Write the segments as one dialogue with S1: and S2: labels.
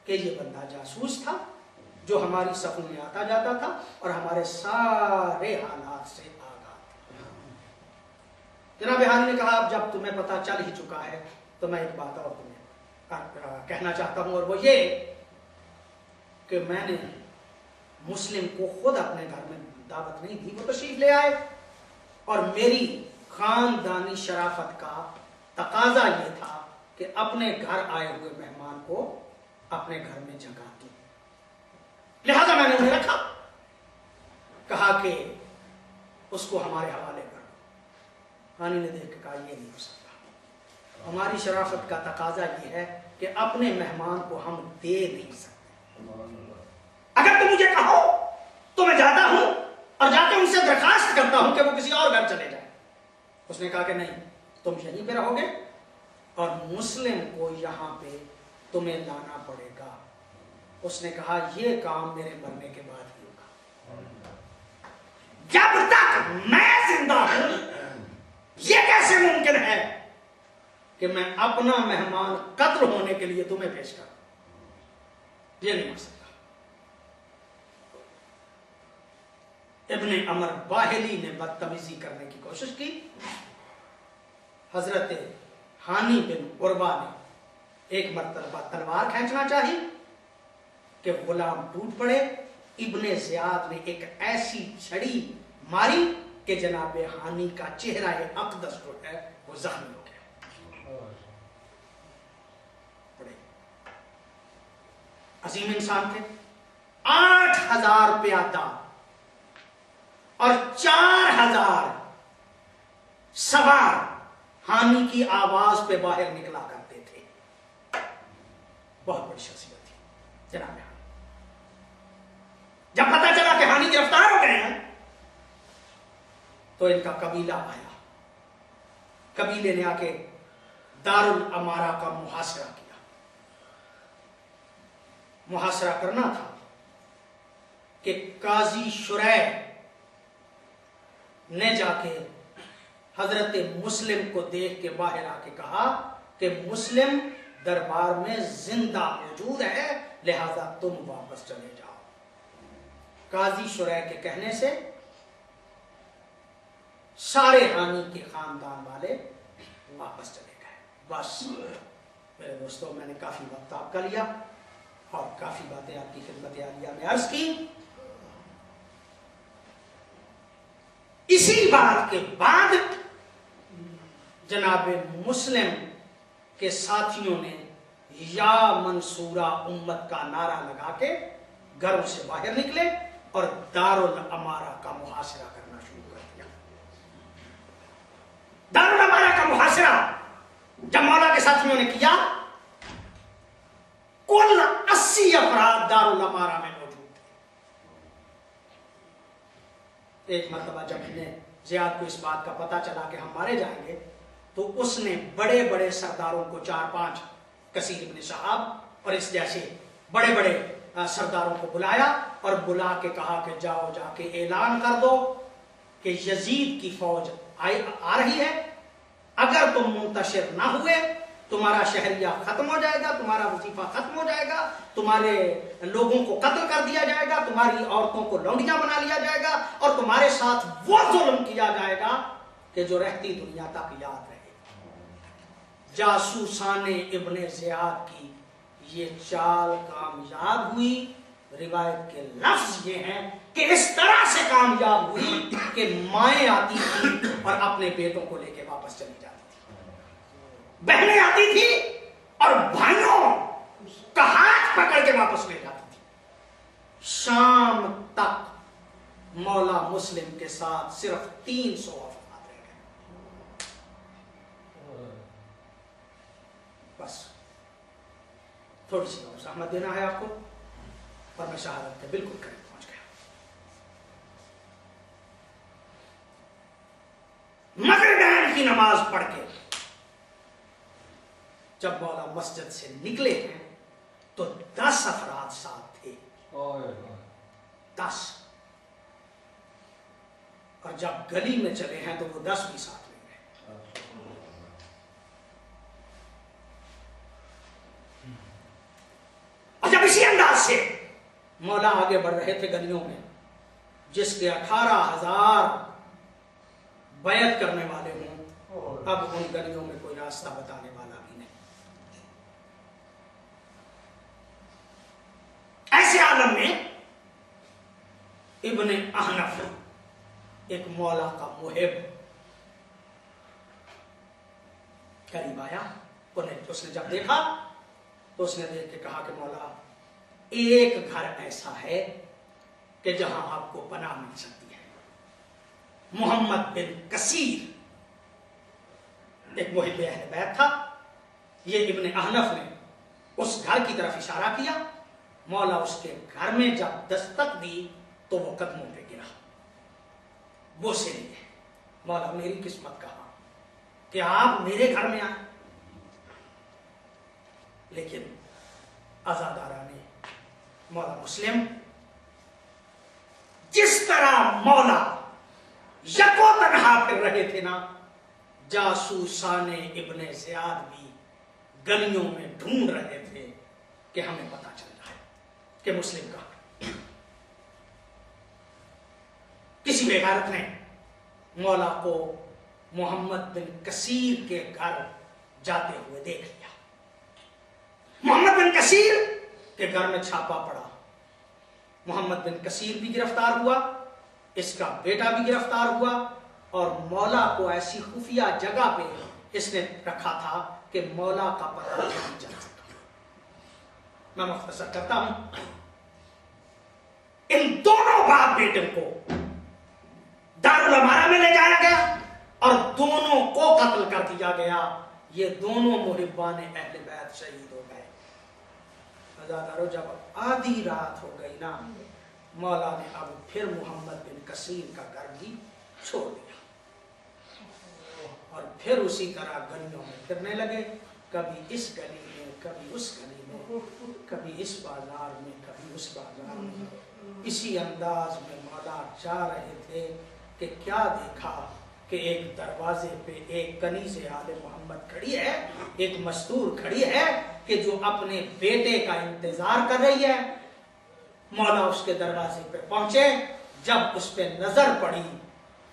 S1: کہ یہ بندہ جاسوس تھا جو ہماری صفوں میں آتا جاتا تھا اور ہمارے سارے حالات سے آگاہ تھا۔ جناب ہانی نے کہا اب جب تمہیں پتہ چل ہی چکا ہے تو میں ایک بات اور تمہیں کہنا چاہتا ہوں، اور وہ یہ کہ میں نے مسلم کو خود اپنے گھر میں دعوت نہیں دی، وہ تشریف لے آئے اور میری خاندانی شرافت کا تقاضا یہ تھا کہ اپنے گھر آئے ہوئے مہمان کو اپنے گھر میں جگہ دی، لہذا میں نے انہیں رکھا، کہا کہ اس کو ہمارے حوالے کر۔ ہانی نے دیکھ کے کہا یہ نہیں ہو سکتا، ہماری شرافت کا تقاضا یہ ہے کہ اپنے مہمان کو ہم دے نہیں سکتے، اگر تم مجھے کہو تو میں جاتا ہوں اور جا کے ان سے درخواست کرتا ہوں کہ وہ کسی اور گھر چلے جائیں۔ اس نے کہا کہ نہیں، تم یہیں پہ رہو گے اور مسلم کو یہاں پہ تمہیں لانا پڑے گا۔ اس نے کہا یہ کام میرے مرنے کے بعد ہی ہوگا، جب تک میں زندہ ہوں یہ کیسے ممکن ہے کہ میں اپنا مہمان قتل ہونے کے لیے تمہیں پیش کروں، یہ نہیں ہو سکتا۔ ابن عمر باہلی نے بدتمیزی کرنے کی کوشش کی، حضرت ہانی بن عروہ نے ایک مرتبہ تلوار کھینچنا چاہی کہ غلام ٹوٹ پڑے، ابن زیاد نے ایک ایسی چھڑی ماری کہ جناب ہانی کا چہرہ اقدس جو ہے وہ زخمی ہو گیا۔ بڑے عظیم انسان تھے، 8000 پیادہ اور 4000 سوار ہانی کی آواز پہ باہر نکلا کرتے تھے، بہت بڑی شخصیت تھی جناب ہانی۔ جب پتا چلا کہ ہانی گرفتار ہو گئے ہیں تو ان کا قبیلہ آیا، قبیلے نے آ کے دارالامارہ کا محاصرہ کیا۔ محاصرہ کرنا تھا کہ قاضی شریح نے جا کے حضرت مسلم کو دیکھ کے باہر آ کے کہا کہ مسلم دربار میں زندہ موجود ہے، لہذا تم واپس چلے جاؤ۔ قاضی شریح کے کہنے سے سارے ہانی کے خاندان والے واپس چلے گئے۔ بس میرے دوستوں، میں نے کافی وقت آپ کا لیا اور کافی باتیں آپ کی خدمت عالیہ میں عرض کی۔ اسی بات کے بعد جناب مسلم کے ساتھیوں نے یا منصورہ امت کا نعرہ لگا کے گھروں سے باہر نکلے اور دارالامارہ کا محاصرہ کرنا شروع کر دیا۔ دارالامارہ کا محاصرہ جب مولا کے ساتھیوں نے کیا، کل 80 افراد دارالامارہ میں موجود تھے۔ ایک مرتبہ جب انہیں زیاد کو اس بات کا پتہ چلا کہ ہم مارے جائیں گے تو اس نے بڑے بڑے سرداروں کو 4-5 کثیر ابن شہاب اور اس جیسے بڑے بڑے سرداروں کو بلایا اور بلا کے کہا کہ جاؤ جا کے اعلان کر دو کہ یزید کی فوج آ رہی ہے، اگر تم منتشر نہ ہوئے تمہارا شہریہ ختم ہو جائے گا، تمہارا وظیفہ ختم ہو جائے گا، تمہارے لوگوں کو قتل کر دیا جائے گا، تمہاری عورتوں کو لونڈیاں بنا لیا جائے گا اور تمہارے ساتھ وہ ظلم کیا جائے گا کہ جو رہتی دنیا تک یاد رہے۔ جاسوسان ابن زیاد کی یہ چال کامیاب ہوئی۔ روایت کے لفظ یہ ہیں کہ اس طرح سے کامیاب ہوئی کہ مائیں آتی تھی اور اپنے بیٹوں کو لے کے واپس چلی جاتی تھی، بہنیں آتی تھی اور بھائیوں کا ہاتھ پکڑ کے واپس لے جاتی تھی۔ شام تک مولا مسلم کے ساتھ صرف 300 افراد رہ گئے، بس تھوڑی سی زحمت دینا ہے آپ کو اور میں شہادت کے بالکل قریب پہنچ گیا۔ مغربین کی نماز پڑھ کے جب مولا مسجد سے نکلے ہیں تو 10 افراد ساتھ تھے، 10، اور جب گلی میں چلے ہیں تو وہ 10 بھی ساتھ لے گئے۔ اور جب से मौला आगे बढ़ रहे थे गलियों में, जिसके 18,000 बैत करने वाले हों, अब उन गलियों में कोई रास्ता बताने वाला भी नहीं। ऐसे आलम में इब्ने अहनफ एक मौला का मुहिब करीब आया। उसने जब देखा तो उसने देख के कहा कि मौला, एक घर ऐसा है कि जहां आपको पनाह मिल सकती है। मोहम्मद बिन कसीर एक मुहिब अहले बैत था। ये इब्ने अहनफ ने उस घर की तरफ इशारा किया। मौला उसके घर में जब दस्तक दी तो वो कदमों पे गिरा, बोसे लिए। मौला, मेरी किस्मत कहा कि आप मेरे घर में आए। लेकिन आजादारा ने मौला मुस्लिम, जिस तरह मौला यको तनहा फिर रहे थे ना, जासूसाने इब्ने ज़ियाद भी गलियों में ढूंढ रहे थे कि हमें पता चल रहा है कि मुस्लिम का। किसी बेगारत ने मौला को मोहम्मद बिन कसीर के घर जाते हुए देख लिया। मोहम्मद बिन कसीर के घर में छापा पड़ा। मोहम्मद बिन कसीर भी गिरफ्तार हुआ, इसका बेटा भी गिरफ्तार हुआ, और मौला को ऐसी खुफिया जगह पे इसने रखा था कि मौला का पता नहीं चल सका। मैं मुख्तसर करता हूं। इन दोनों बाप बेटे को दारुल अमारा में ले जाया गया और दोनों को कत्ल कर दिया गया। ये दोनों मुहिब्बाने अहले बैत शहीद हो गए। अज़ादारो, जब आधी रात हो गई ना, मौला ने अब फिर मोहम्मद बिन कसीर का घर भी छोड़ दिया और फिर उसी तरह गलियों में फिरने लगे। कभी इस गली में, कभी उस गली में, कभी इस बाजार में, कभी उस बाजार में। इसी अंदाज में मौला जा रहे थे कि क्या देखा कि एक दरवाजे पे एक कनीज़े आले मोहम्मद खड़ी है, एक मस्तूर खड़ी है कि जो अपने बेटे का इंतजार कर रही है। मौला उसके दरवाजे पे पहुंचे। जब उस पे नजर पड़ी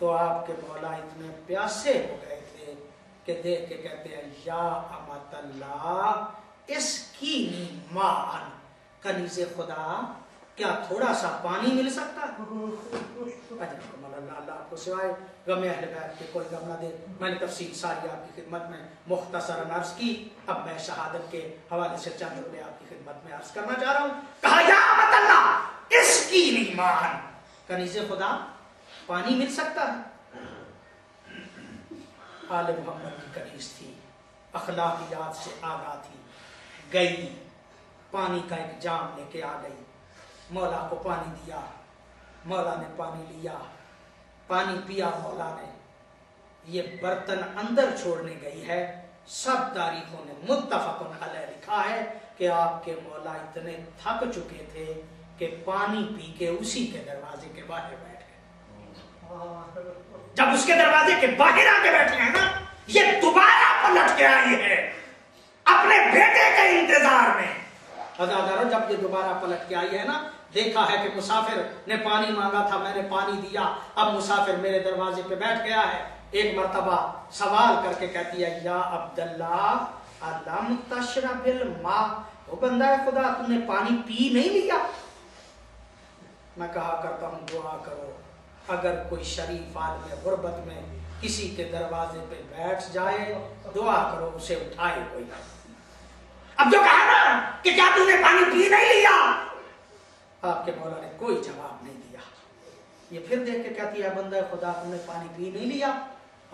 S1: तो आपके मौला इतने प्यासे हो गए थे कि देख के कहते हैं, या अमतल्लाह इसकी मान, कनीज़े खुदा, क्या थोड़ा सा पानी मिल सकता है? अल्लाह आपको सिवाय गमे अहले बैत के कोई गम ना दे। मैंने तफसील सारी आपकी खिदमत में मुख्तसरन अर्ज की। अब मैं शहादत के हवाले से चंद जुमले आपकी खिदमत में अर्ज करना चाह रहा हूँ। कहा, या अमतल्लाह इसकी ईमान, कनीज़े खुदा, पानी मिल सकता है? आले मोहम्मद की कनीज़ थी, अखलाकियात से आगाह थी, गई पानी का एक जाम लेके आ गई। मौला को पानी दिया, मौला ने पानी लिया, पानी पिया मौला ने। ये बर्तन अंदर छोड़ने गई है। सब तारीखों ने मुत्तफ़क़ुन अलैह लिखा है कि आपके मौला इतने थक चुके थे कि पानी पी के उसी के दरवाजे के बाहर बैठ गए। जब उसके दरवाजे के बाहर आके बैठे हैं ना, ये दोबारा पलट के आई है अपने बेटे के इंतजार में। अज़ादारो, जब ये दोबारा पलट के आई है ना, देखा है कि मुसाफिर ने पानी मांगा था, मैंने पानी दिया, अब मुसाफिर मेरे दरवाजे पे बैठ गया है। एक मर्तबा सवाल करके कहती है, या अब्दुल्ला अलम तशरबिल मा, ओ बंदा खुदा, तुमने पानी पी नहीं लिया? मैं कहा करता हूँ, दुआ करो, अगर कोई शरीफ आदमी गुर्बत में किसी के दरवाजे पे बैठ जाए, दुआ करो उसे उठाए कोई। अब जो कहा ना कि क्या तूने पानी पी नहीं लिया, आपके मौला ने कोई जवाब नहीं दिया। ये फिर देख के कहती है, बंदा खुदा, तुमने पानी पी नहीं लिया?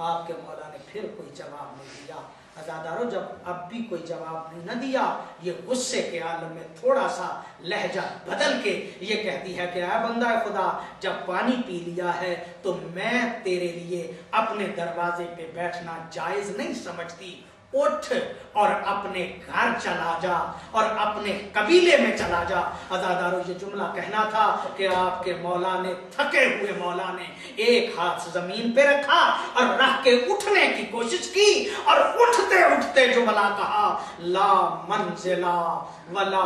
S1: आपके मौला ने फिर कोई जवाब नहीं दिया। अज़ादारो, जब अब भी कोई जवाब नहीं न दिया, ये गुस्से के आलम में थोड़ा सा लहजा बदल के ये कहती है कि बंदा खुदा, जब पानी पी लिया है तो मैं तेरे लिए अपने दरवाजे पे बैठना जायज नहीं समझती। उठ और अपने घर चला जा और अपने कबीले में चला जा। अज़ादारो, ये जुमला कहना था कि आपके मौला ने, थके हुए मौला ने, एक हाथ जमीन पे रखा और रख के उठने की कोशिश की और उठते उठते जुमला कहा, ला मंजिला वला